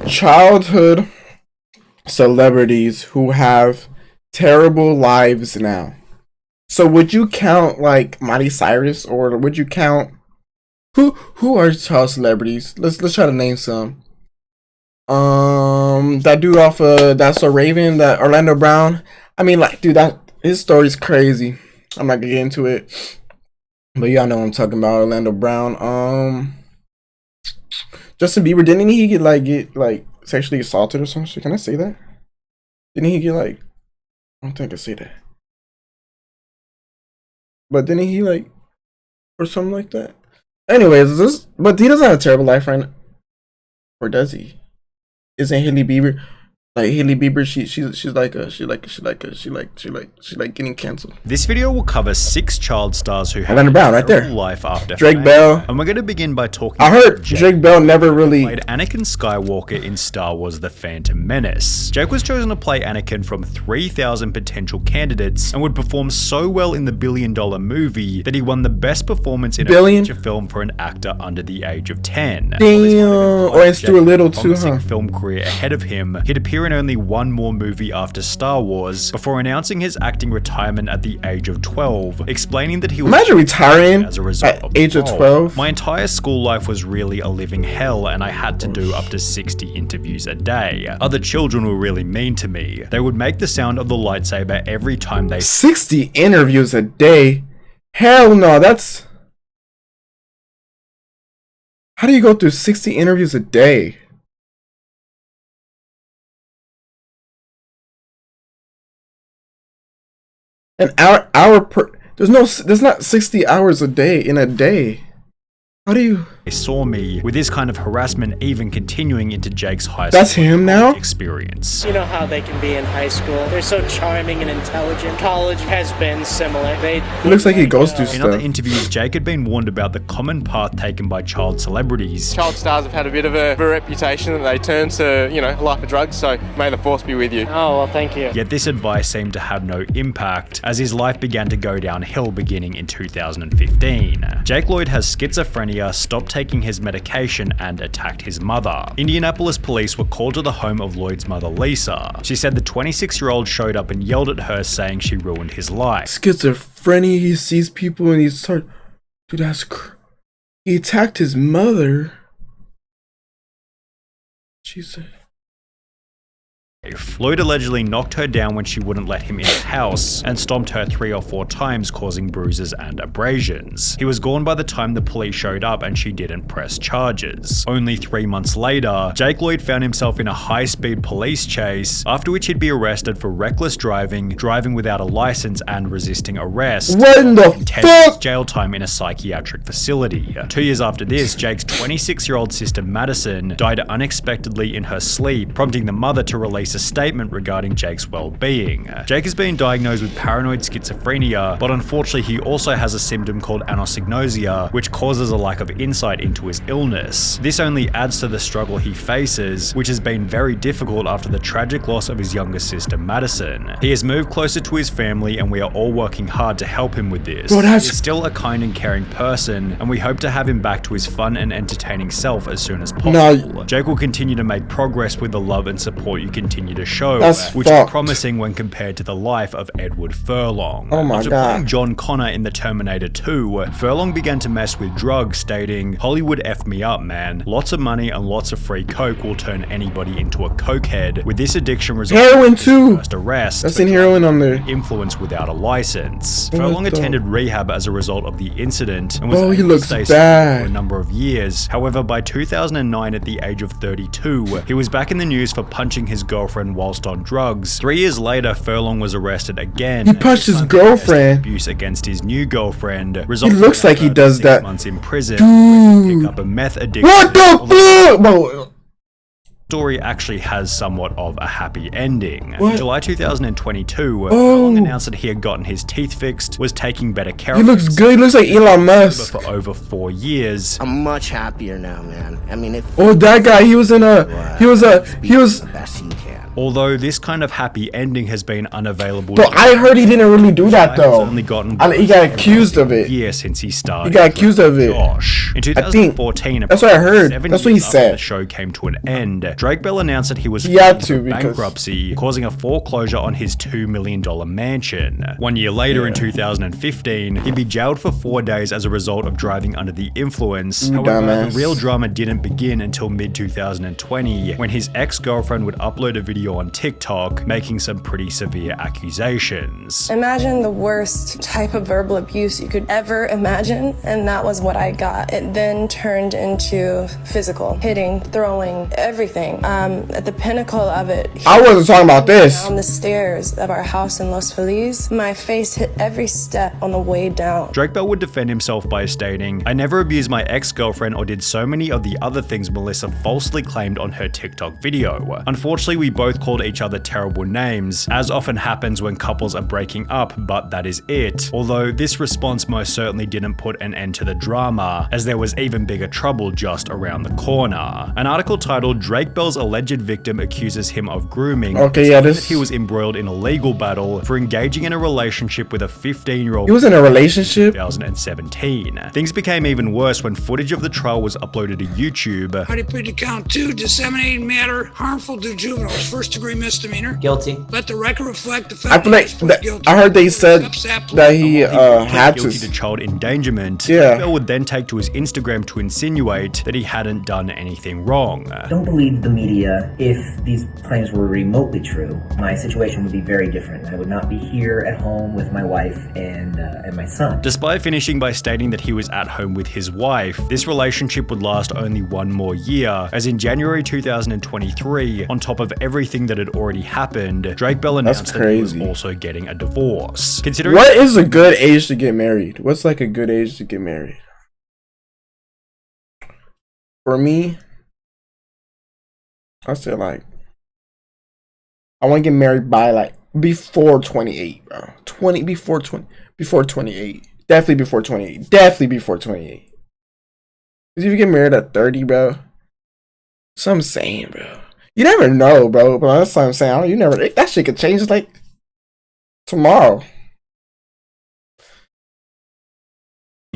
Childhood celebrities who have terrible lives now. So would you count like Miley Cyrus, or would you count who are child celebrities? Let's try to name some. That dude off of That's So Raven, that Orlando Brown. I mean, like, dude, that his story's crazy. I'm not gonna get into it, but y'all know what I'm talking about. Orlando Brown. Justin Bieber, didn't he get sexually assaulted or something? Can I say that? Didn't he get I don't think I can say that. But didn't he or something like that? Anyways, but he doesn't have a terrible life right now. Or does he? Isn't Hailey Bieber? Like Hailey Bieber, she's like getting canceled. This video will cover 6 child stars who have Orlando Brown right there. Life after Drake fame. Bell. And we're going to begin by talking. I heard Drake Bell never really played Anakin Skywalker in Star Wars: The Phantom Menace. Jake was chosen to play Anakin from 3,000 potential candidates and would perform so well in the $1 billion movie that he won the best performance in a feature film for an actor under the age of 10. Damn, or it's too little too, huh? Film career ahead of him. He'd appear in only one more movie after Star Wars before announcing his acting retirement at the age of 12, explaining that he was imagine retiring as a result at of age of 12. My entire school life was really a living hell, and I had to do up to 60 interviews a day. Other children were really mean to me. They would make the sound of the lightsaber every time they 60 interviews a day? Hell no, that's how do you go through 60 interviews a day? An hour per. There's not 60 hours a day in a day. How do you? They saw me, with this kind of harassment even continuing into Jake's high school. That's him now? Experience. You know how they can be in high school. They're so charming and intelligent. College has been similar. It looks like he goes through In stuff. other interviews, Jake had been warned about the common path taken by child celebrities. Child stars have had a bit of a reputation that they turn to, a life of drugs, so may the force be with you. Oh, well, thank you. Yet this advice seemed to have no impact, as his life began to go downhill beginning in 2015. Jake Lloyd has schizophrenia, stopped taking his medication, and attacked his mother. Indianapolis police were called to the home of Lloyd's mother, Lisa. She said the 26-year-old showed up and yelled at her, saying she ruined his life. Schizophrenia, he sees people and he's dude, he attacked his mother. Jesus. Lloyd allegedly knocked her down when she wouldn't let him in the house and stomped her 3 or 4 times, causing bruises and abrasions. He was gone by the time the police showed up and she didn't press charges. Only 3 months later, Jake Lloyd found himself in a high-speed police chase, after which he'd be arrested for reckless driving, driving without a license, and resisting arrest. What in the fuck? Jail time in a psychiatric facility. 2 years after this, Jake's 26-year-old sister Madison died unexpectedly in her sleep, prompting the mother to release a statement regarding Jake's well-being. Jake has been diagnosed with paranoid schizophrenia, but unfortunately he also has a symptom called anosognosia, which causes a lack of insight into his illness. This only adds to the struggle he faces, which has been very difficult after the tragic loss of his younger sister Madison. He has moved closer to his family, and we are all working hard to help him with this. Bro, he is still a kind and caring person, and we hope to have him back to his fun and entertaining self as soon as possible. Jake will continue to make progress with the love and support you continue to show, which is promising when compared to the life of Edward Furlong. Oh my After God. playing John Connor in The Terminator 2, Furlong began to mess with drugs, stating, "Hollywood effed me up, man. Lots of money and lots of free coke will turn anybody into a cokehead." With this addiction resulting Heroin in too. his first arrest, That's in heroin on there. influence without a license. What Furlong the- attended rehab as a result of the incident and was Oh, he able to looks stay sober bad. for a number of years. However, by 2009, at the age of 32, he was back in the news for punching his girlfriend whilst on drugs. 3 years later, Furlong was arrested again. He punched his This time for girlfriend. Abuse against his new girlfriend. He looks like he does 6 that. months in prison. Dude. Pick up a meth addiction. What the fuck, bro? Story actually has somewhat of a happy ending. What? In July 2022, Oh. Furlong announced that he had gotten his teeth fixed, was taking better care He of looks himself, good. He looks like Elon Musk. for over 4 years. I'm much happier now, man. I mean, Oh, that guy. He was in a. He was. the best you can. Although this kind of happy ending has been unavailable. But I heard he didn't really do that though. Only gotten He got accused of it. Yeah, since he started. He got accused of it. Josh. In 2014, that's what I heard. 7 That's what he years after said. The show came to an end. Drake Bell announced that he was had to because bankruptcy, causing a foreclosure on his $2 million mansion. 1 year later, in 2015, he'd be jailed for 4 days as a result of driving under the influence. However, the real drama didn't begin until mid-2020, when his ex-girlfriend would upload a video on TikTok, making some pretty severe accusations. Imagine the worst type of verbal abuse you could ever imagine, and that was what I got. It then turned into physical, hitting, throwing, everything. At the pinnacle of it, I wasn't talking about this. down the stairs of our house in Los Feliz, my face hit every step on the way down. Drake Bell would defend himself by stating, "I never abused my ex-girlfriend or did so many of the other things Melissa falsely claimed on her TikTok video. Unfortunately, we both called each other terrible names, as often happens when couples are breaking up, but that is it." Although this response most certainly didn't put an end to the drama, as there was even bigger trouble just around the corner. An article titled "Drake Bell's alleged victim accuses him of grooming." That he was embroiled in a legal battle for engaging in a relationship with a 15-year-old. He was in a relationship? 2017. Things became even worse when footage of the trial was uploaded to YouTube. How do you plead to count 2, disseminating matter harmful to juveniles, first-degree misdemeanor. Guilty. Let the record reflect the fact I feel like I heard they said that he had guilty to child endangerment. Yeah. Bell would then take to his Instagram to insinuate that he hadn't done anything wrong. Don't believe the media. If these claims were remotely true, my situation would be very different. I would not be here at home with my wife and my son. Despite finishing by stating that he was at home with his wife, this relationship would last only 1 more year, as in January 2023, on top of everything that had already happened, Drake Bell announced that he was also getting a divorce. Considering what is a good age to get married? What's like a good age to get married? For me, I say like, I want to get married by like before 28, bro. Before 28. Definitely before 28. Definitely before 28. Cause if you get married at 30, bro, that's what I'm saying, bro. You never know, bro. But that's what I'm saying. You never. That shit could change like tomorrow.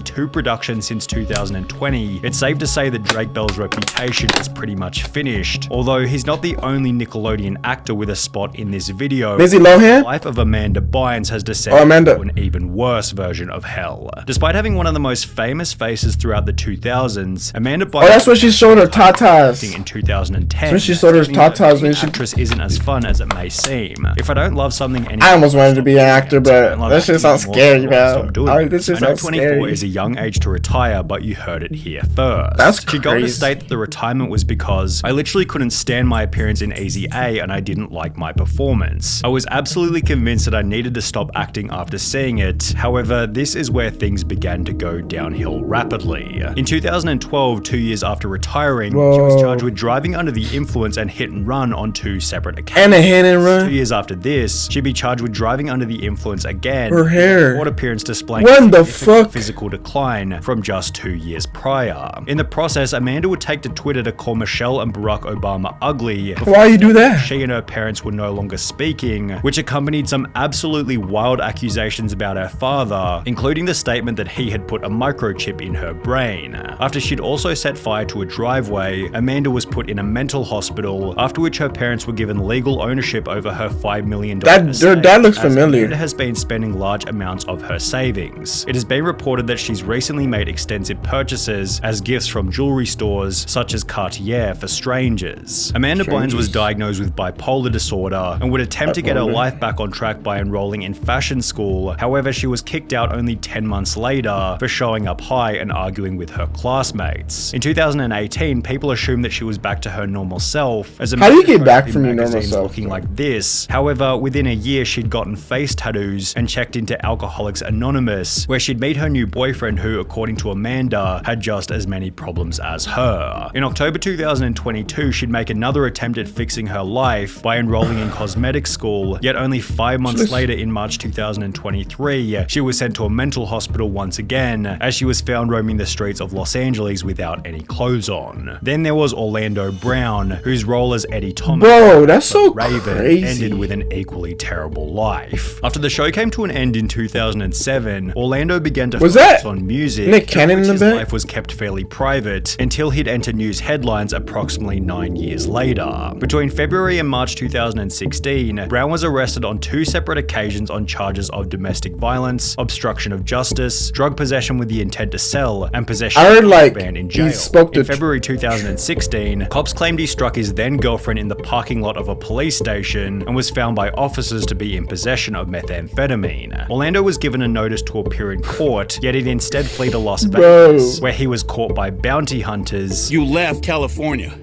2 productions since 2020, it's safe to say that Drake Bell's reputation is pretty much finished. Although he's not the only Nickelodeon actor with a spot in this video. Lindsay Lohan? The life of Amanda Bynes has descended into an even worse version of hell. Despite having one of the most famous faces throughout the 2000s, Amanda Bynes. Oh, that's what she showed her tatas. In 2010. That's when she showed her tatas when she. Actress isn't as fun as it may seem. If I don't love something anymore, I almost wanted to be an actor, but that shit sounds scary, bro. This shit sounds 24 scary. is a young age to retire, but you heard it here first. That's She got to crazy. state that the retirement was because I literally couldn't stand my appearance in Easy A and I didn't like my performance. I was absolutely convinced that I needed to stop acting after seeing it. However, this is where things began to go downhill rapidly. In 2012, 2 years after retiring, she was charged with driving under the influence and hit and run on 2 separate occasions. And a hit and run? 2 years after this, she'd be charged with driving under the influence again. Her hair. Court appearance displaying What the fuck? physical decline from just 2 years prior. In the process, Amanda would take to Twitter to call Michelle and Barack Obama ugly. Why you do that? She and her parents were no longer speaking, which accompanied some absolutely wild accusations about her father, including the statement that he had put a microchip in her brain. After she'd also set fire to a driveway, Amanda was put in a mental hospital, after which her parents were given legal ownership over her $5 million estate, that looks as familiar. Amanda has been spending large amounts of her savings. It has been reported that she's recently made extensive purchases as gifts from jewelry stores such as Cartier for strangers. Amanda Bynes was diagnosed with bipolar disorder and would attempt to get her life back on track by enrolling in fashion school. However, she was kicked out only 10 months later for showing up high and arguing with her classmates. In 2018, people assumed that she was back to her normal self. As How do you get back from your normal self? Looking like this. However, within a year, she'd gotten face tattoos and checked into Alcoholics Anonymous, where she'd meet her new boyfriend girlfriend who, according to Amanda, had just as many problems as her. In October 2022, she'd make another attempt at fixing her life by enrolling in cosmetic school, yet only 5 months later in March 2023, she was sent to a mental hospital once again, as she was found roaming the streets of Los Angeles without any clothes on. Then there was Orlando Brown, whose role as Eddie Thomas, bro, that's so Raven, crazy, ended with an equally terrible life. After the show came to an end in 2007, Orlando began to focus on music, Nick Cannon in the his back? life was kept fairly private until he'd enter news headlines approximately 9 years later. Between February and March 2016, Brown was arrested on 2 separate occasions on charges of domestic violence, obstruction of justice, drug possession with the intent to sell, and possession I heard of like contraband in he jail. spoke to In February 2016, cops claimed he struck his then girlfriend in the parking lot of a police station and was found by officers to be in possession of methamphetamine. Orlando was given a notice to appear in court, yet he'd instead flee to Las Vegas, where he was caught by bounty hunters. You left California.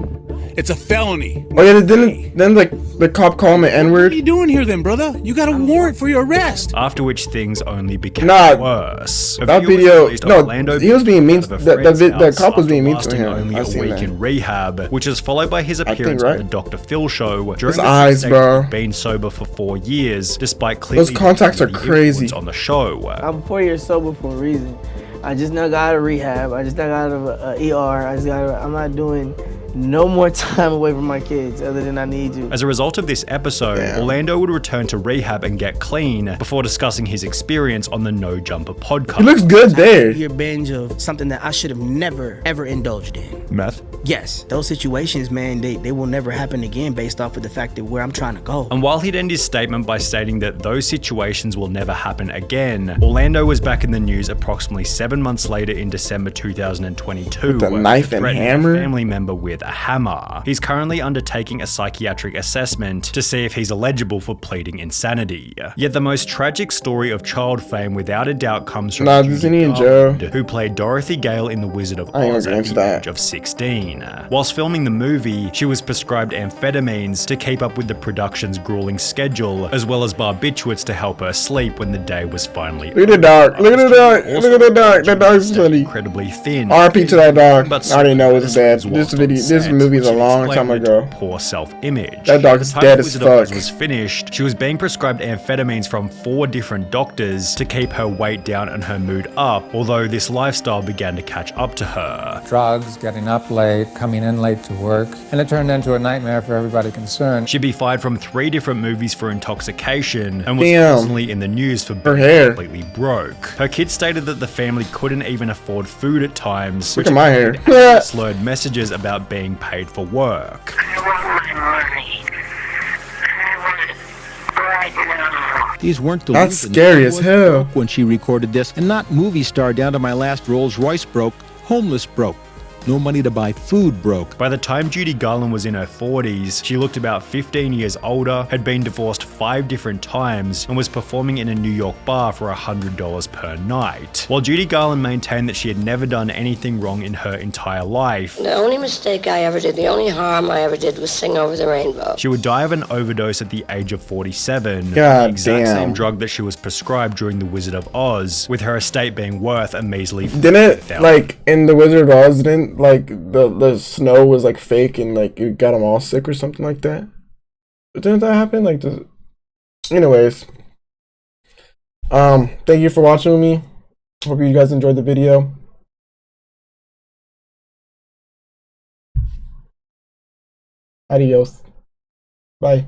It's a felony. Oh yeah, then like the cop called him an N-word. What are you doing here then, brother? You got a warrant for your arrest. After which things only became Nah, worse. A that video video, released no, Orlando he was being mean. of a The friend's cop was house being mean after to him. lasting only I a seen week that. in rehab, which was followed by his appearance right? on the Dr. Phil show. During His the eyes, stage, bro. he'd been sober for 4 years, despite clearly Those contacts are the crazy. influence on the show. I'm 4 years sober for a reason. I just now got out of rehab. I just now got out of ER. I'm not doing no more time away from my kids other than I need to. As a result of this episode, Orlando would return to rehab and get clean before discussing his experience on the No Jumper podcast. He looks good there. Your binge of something that I should have never ever indulged in. Meth? Yes, those situations, man, they will never happen again based off of the fact that where I'm trying to go. And while he'd end his statement by stating that those situations will never happen again, Orlando was back in the news approximately 7 months later in December 2022 With a knife and threatening hammer? a family member with a hammer. He's currently undertaking a psychiatric assessment to see if he's eligible for pleading insanity. Yet the most tragic story of child fame without a doubt comes from Nah, Judy isn't he in jail? Garland, who played Dorothy Gale in The Wizard of I ain't Oz gonna at get into the that. age of 16. Whilst filming the movie, she was prescribed amphetamines to keep up with the production's grueling schedule, as well as barbiturates to help her sleep when the day was finally Look at the dog. Look at the dog. Look at the dog. That dog's funny. incredibly thin. RP to that dog. But I already know it's dead. was This whilst on set, movie is a which long explained time it ago. Poor self-image. That dog is By the time dead The as Wizard of Oz fuck. was finished, she was being prescribed amphetamines from 4 different doctors to keep her weight down and her mood up, although this lifestyle began to catch up to her. Drugs, getting up late, coming in late to work, and it turned into a nightmare for everybody concerned. She'd be fired from 3 different movies for intoxication and was Damn. constantly in the news for Her being hair. completely broke. Her kids stated that the family couldn't even afford food at times, Look which at my hair. included slurred messages about being paid for work. These weren't the That's scary as hell. when she recorded this, and not movie star down to my last Rolls Royce broke, homeless broke. No money to buy food broke. By the time Judy Garland was in her 40s, she looked about 15 years older, had been divorced 5 different times, and was performing in a New York bar for $100 per night. While Judy Garland maintained that she had never done anything wrong in her entire life, The only mistake I ever did, the only harm I ever did was sing Over the Rainbow. she would die of an overdose at the age of 47, God the exact damn. same drug that she was prescribed during The Wizard of Oz, with her estate being worth a measly Didn't it, $50,000. like, in The Wizard of Oz, didn't, like, the snow was, like, fake and, like, it got them all sick or something like that? But didn't that happen? Like, anyways. Thank you for watching with me. Hope you guys enjoyed the video. Adios. Bye.